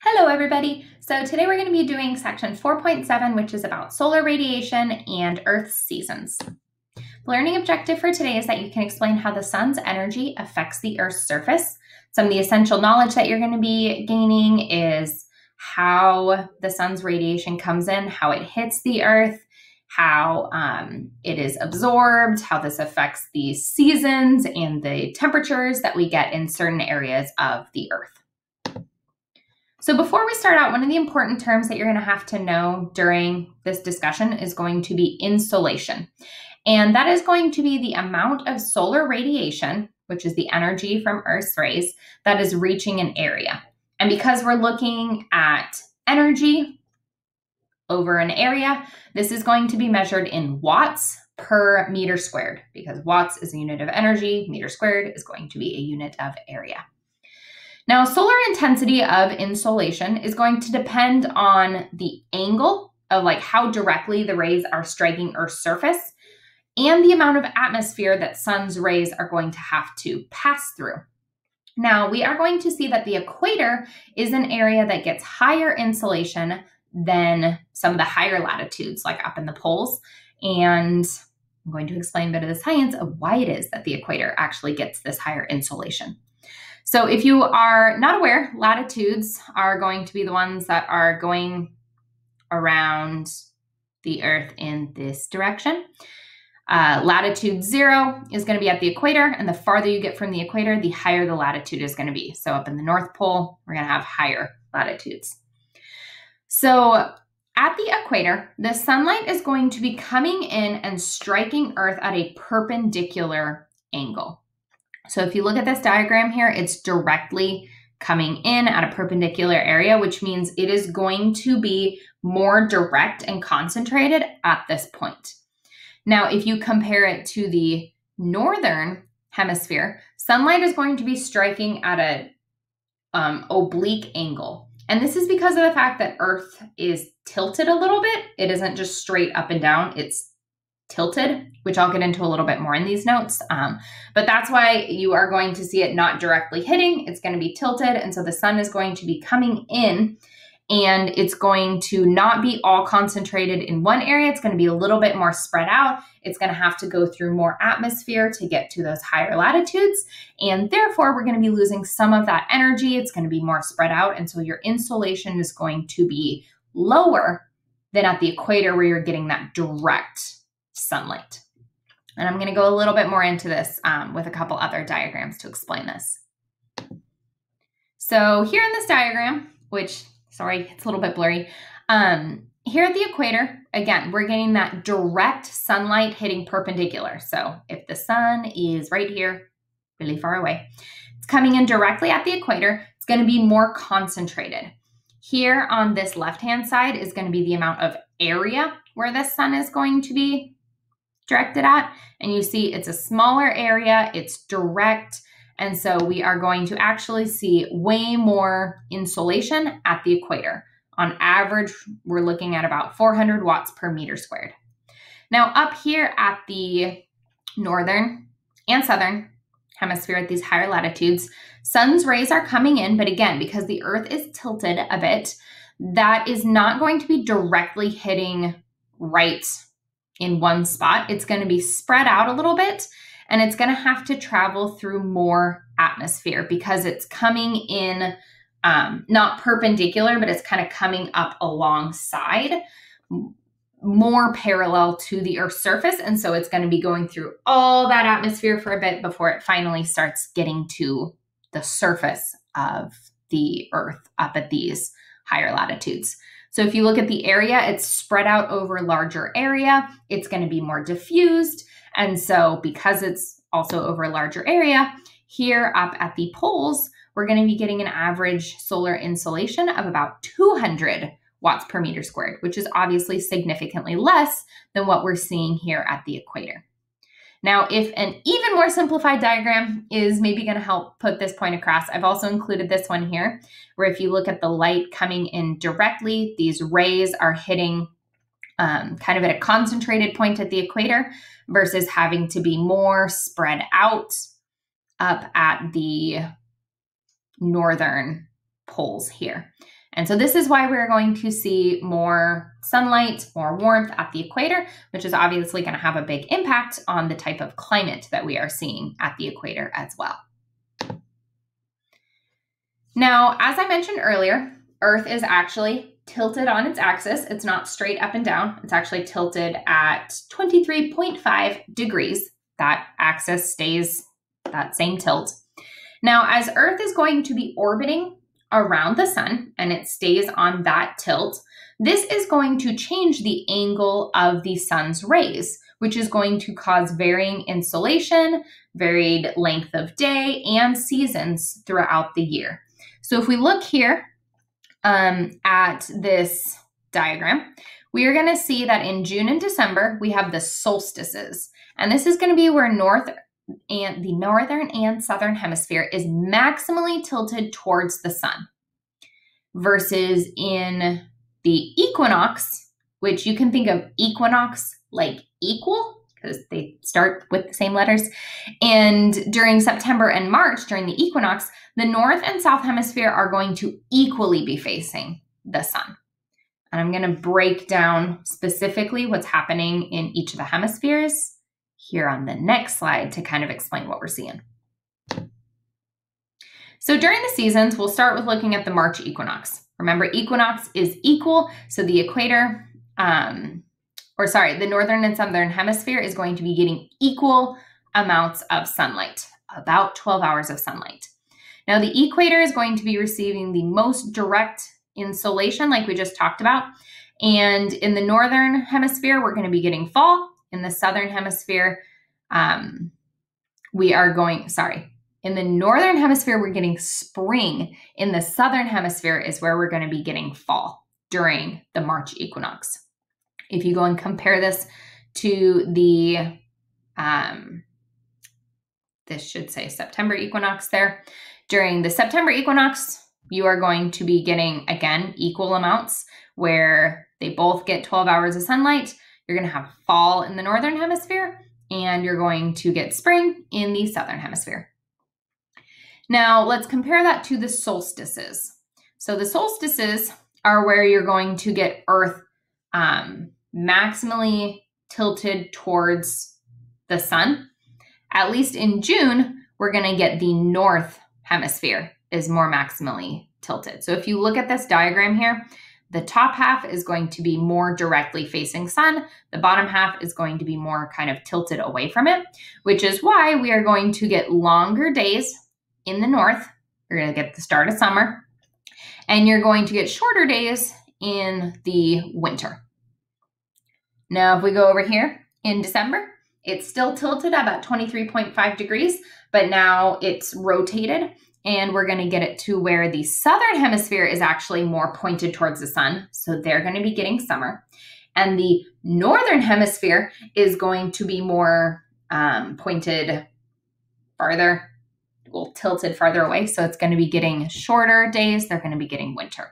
Hello everybody! So today we're going to be doing section 4.7, which is about solar radiation and Earth's seasons. The learning objective for today is that you can explain how the sun's energy affects the Earth's surface. Some of the essential knowledge that you're going to be gaining is how the sun's radiation comes in, how it hits the Earth, how it is absorbed, how this affects the seasons and the temperatures that we get in certain areas of the Earth. So before we start out, one of the important terms that you're going to have to know during this discussion is going to be insolation. And that is going to be the amount of solar radiation, which is the energy from Earth's rays, that is reaching an area. And because we're looking at energy over an area, this is going to be measured in watts per meter squared, because watts is a unit of energy, meter squared is going to be a unit of area. Now, solar intensity of insolation is going to depend on the angle of how directly the rays are striking Earth's surface and the amount of atmosphere that sun's rays are going to have to pass through. Now, we are going to see that the equator is an area that gets higher insolation than some of the higher latitudes, like up in the poles. And I'm going to explain a bit of the science of why it is that the equator actually gets this higher insolation. So if you are not aware, latitudes are going to be the ones that are going around the Earth in this direction. Latitude 0 is going to be at the equator, and the farther you get from the equator, the higher the latitude is going to be. So up in the North Pole, we're going to have higher latitudes. So at the equator, the sunlight is going to be coming in and striking Earth at a perpendicular angle. So if you look at this diagram here, it's directly coming in at a perpendicular area, which means it is going to be more direct and concentrated at this point. Now, if you compare it to the northern hemisphere, sunlight is going to be striking at an oblique angle. And this is because of the fact that Earth is tilted a little bit. It isn't just straight up and down, it's tilted, which I'll get into a little bit more in these notes. But that's why you are going to see it not directly hitting. It's going to be tilted. And so the sun is going to be coming in and it's going to not be all concentrated in one area. It's going to be a little bit more spread out. It's going to have to go through more atmosphere to get to those higher latitudes. And therefore, we're going to be losing some of that energy. It's going to be more spread out. And so your insolation is going to be lower than at the equator where you're getting that direct sunlight. And I'm going to go a little bit more into this with a couple other diagrams to explain this. So here in this diagram, which, sorry, it's a little bit blurry. Here at the equator, again, we're getting that direct sunlight hitting perpendicular. So if the sun is right here, really far away, it's coming in directly at the equator, it's going to be more concentrated. Here on this left-hand side is going to be the amount of area where the sun is going to be directed at. And you see it's a smaller area, it's direct. And so we are going to actually see way more insolation at the equator. On average, we're looking at about 400 watts per meter squared. Now up here at the northern and southern hemisphere at these higher latitudes, sun's rays are coming in, but again, because the Earth is tilted a bit, that is not going to be directly hitting right in one spot. It's going to be spread out a little bit, and it's going to have to travel through more atmosphere because it's coming in not perpendicular, but it's kind of coming up alongside, more parallel to the Earth's surface. And so it's going to be going through all that atmosphere for a bit before it finally starts getting to the surface of the Earth up at these higher latitudes. So if you look at the area, it's spread out over a larger area. It's going to be more diffused. And so because it's also over a larger area, here up at the poles, we're going to be getting an average solar insolation of about 200 watts per meter squared, which is obviously significantly less than what we're seeing here at the equator. Now, if an even more simplified diagram is maybe going to help put this point across, I've also included this one here, where if you look at the light coming in directly, these rays are hitting kind of at a concentrated point at the equator versus having to be more spread out up at the northern poles here. And so this is why we're going to see more sunlight, more warmth at the equator, which is obviously going to have a big impact on the type of climate that we are seeing at the equator as well. Now, as I mentioned earlier, Earth is actually tilted on its axis. It's not straight up and down. It's actually tilted at 23.5 degrees. That axis stays that same tilt. Now, as Earth is going to be orbiting around the sun and it stays on that tilt, this is going to change the angle of the sun's rays, which is going to cause varying insolation, varied length of day, and seasons throughout the year. So if we look here at this diagram, we are going to see that in June and December, we have the solstices. And this is going to be where the northern and southern hemisphere is maximally tilted towards the sun. Versus in the equinox, which you can think of equinox like equal, because they start with the same letters. And during September and March, during the equinox, the north and south hemisphere are going to equally be facing the sun. And I'm going to break down specifically what's happening in each of the hemispheres here on the next slide to kind of explain what we're seeing. So during the seasons, we'll start with looking at the March equinox. Remember, equinox is equal, so the equator, the northern and southern hemisphere is going to be getting equal amounts of sunlight, about 12 hours of sunlight. Now, the equator is going to be receiving the most direct insolation, like we just talked about. And in the northern hemisphere, we're going to be getting fall. In the southern hemisphere, in the northern hemisphere, we're getting spring. In the southern hemisphere is where we're going to be getting fall during the March equinox. If you go and compare this to the, this should say September equinox there. During the September equinox, you are going to be getting, again, equal amounts where they both get 12 hours of sunlight. You're going to have fall in the northern hemisphere, and you're going to get spring in the southern hemisphere. Now, let's compare that to the solstices. So the solstices are where you're going to get Earth maximally tilted towards the sun. At least in June, we're going to get the north hemisphere is more maximally tilted. So if you look at this diagram here, the top half is going to be more directly facing sun. The bottom half is going to be more kind of tilted away from it, which is why we are going to get longer days in the north. You're going to get the start of summer, and you're going to get shorter days in the winter. Now, if we go over here in December, it's still tilted at about 23.5 degrees, but now it's rotated, and we're going to get it to where the southern hemisphere is actually more pointed towards the sun. So they're going to be getting summer. And the northern hemisphere is going to be more pointed farther, tilted farther away. So it's going to be getting shorter days. They're going to be getting winter.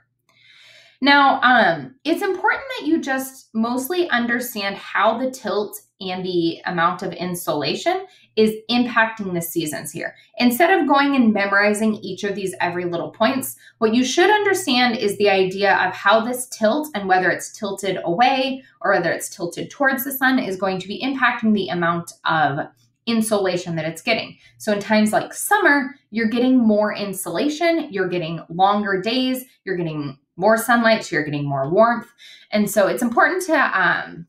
Now, it's important that you just mostly understand how the tilt and the amount of insolation is impacting the seasons here. Instead of going and memorizing each of these every little points, what you should understand is the idea of how this tilt and whether it's tilted away or whether it's tilted towards the sun is going to be impacting the amount of insolation that it's getting. So in times like summer, you're getting more insolation, you're getting longer days, you're getting more sunlight, so you're getting more warmth. And so it's important to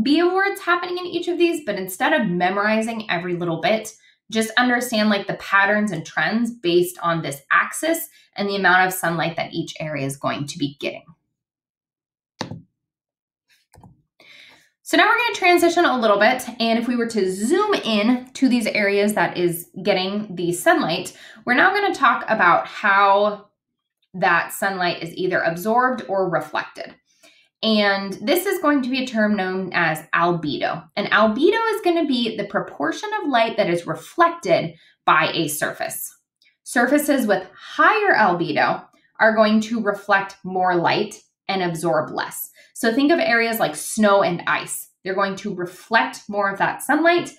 be aware what's happening in each of these, but instead of memorizing every little bit, just understand like the patterns and trends based on this axis and the amount of sunlight that each area is going to be getting. So now we're going to transition a little bit, and if we were to zoom in to these areas that is getting the sunlight, we're now going to talk about how that sunlight is either absorbed or reflected. And this is going to be a term known as albedo. And albedo is going to be the proportion of light that is reflected by a surface. Surfaces with higher albedo are going to reflect more light and absorb less. So think of areas like snow and ice. They're going to reflect more of that sunlight.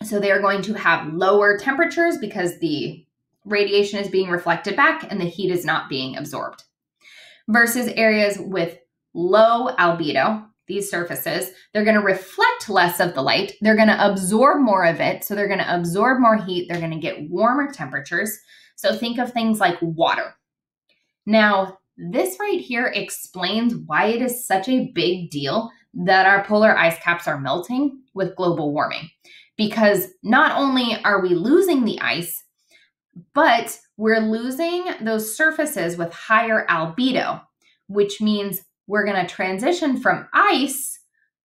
So they're going to have lower temperatures because the radiation is being reflected back and the heat is not being absorbed. versus areas with low albedo. These surfaces, they're going to reflect less of the light. They're going to absorb more of it. So they're going to absorb more heat. They're going to get warmer temperatures. So think of things like water. Now, this right here explains why it is such a big deal that our polar ice caps are melting with global warming. Because not only are we losing the ice, but we're losing those surfaces with higher albedo, which means we're going to transition from ice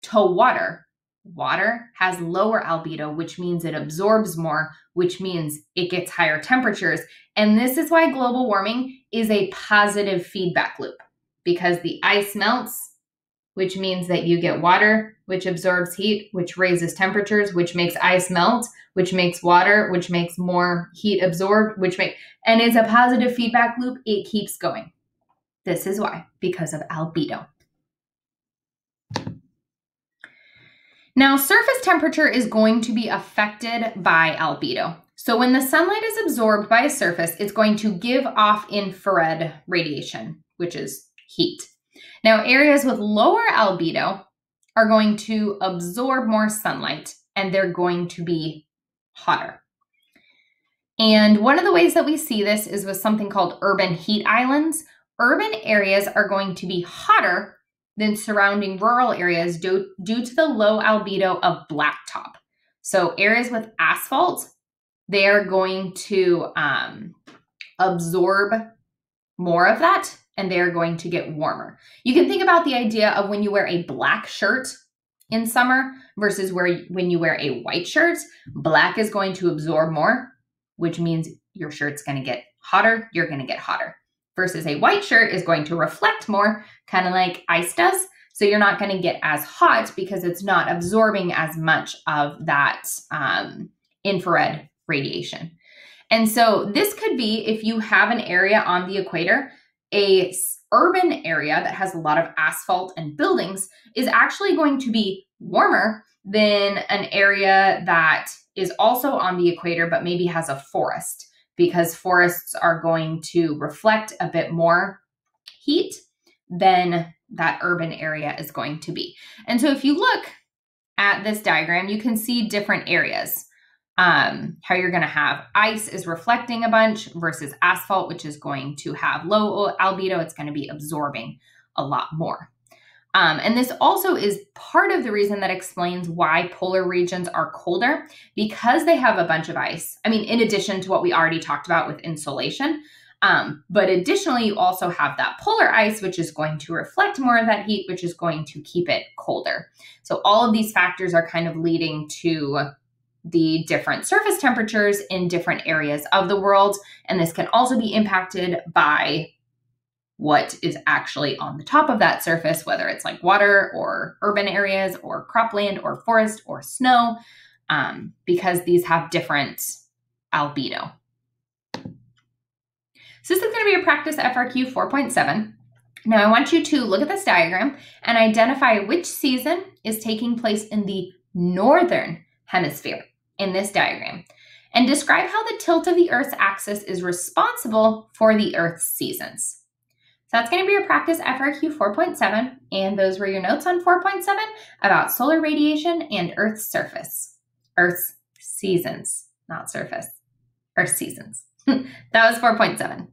to water. Water has lower albedo, which means it absorbs more, which means it gets higher temperatures. And this is why global warming is a positive feedback loop, because the ice melts, which means that you get water, which absorbs heat, which raises temperatures, which makes ice melt, which makes water, which makes more heat absorbed, and it's a positive feedback loop. It keeps going. This is why, because of albedo. Now, surface temperature is going to be affected by albedo. So when the sunlight is absorbed by a surface, it's going to give off infrared radiation, which is heat. Now, areas with lower albedo are going to absorb more sunlight, and they're going to be hotter. And one of the ways that we see this is with something called urban heat islands. Urban areas are going to be hotter than surrounding rural areas due to the low albedo of blacktop. So areas with asphalt, they are going to absorb more of that, and they are going to get warmer. You can think about the idea of when you wear a black shirt in summer versus when you wear a white shirt. Black is going to absorb more, which means your shirt's going to get hotter, you're going to get hotter. Versus a white shirt is going to reflect more, kind of like ice does. So you're not going to get as hot because it's not absorbing as much of that infrared radiation. And so this could be, if you have an area on the equator, a urban area that has a lot of asphalt and buildings is actually going to be warmer than an area that is also on the equator but maybe has a forest, because forests are going to reflect a bit more heat than that urban area is going to be. And so if you look at this diagram, you can see different areas. How you're going to have ice is reflecting a bunch versus asphalt, which is going to have low albedo. It's going to be absorbing a lot more. And this also is part of the reason that explains why polar regions are colder, because they have a bunch of ice. I mean, in addition to what we already talked about with insolation, but additionally, you also have that polar ice, which is going to reflect more of that heat, which is going to keep it colder. So all of these factors are kind of leading to the different surface temperatures in different areas of the world. And this can also be impacted by what is actually on the top of that surface, whether it's like water or urban areas or cropland or forest or snow, because these have different albedo. So this is going to be a practice FRQ 4.7. Now I want you to look at this diagram and identify which season is taking place in the northern hemisphere in this diagram, and describe how the tilt of the Earth's axis is responsible for the Earth's seasons. So that's going to be your practice FRQ 4.7, and those were your notes on 4.7 about solar radiation and Earth's surface. Earth's seasons, not surface. Earth's seasons. That was 4.7.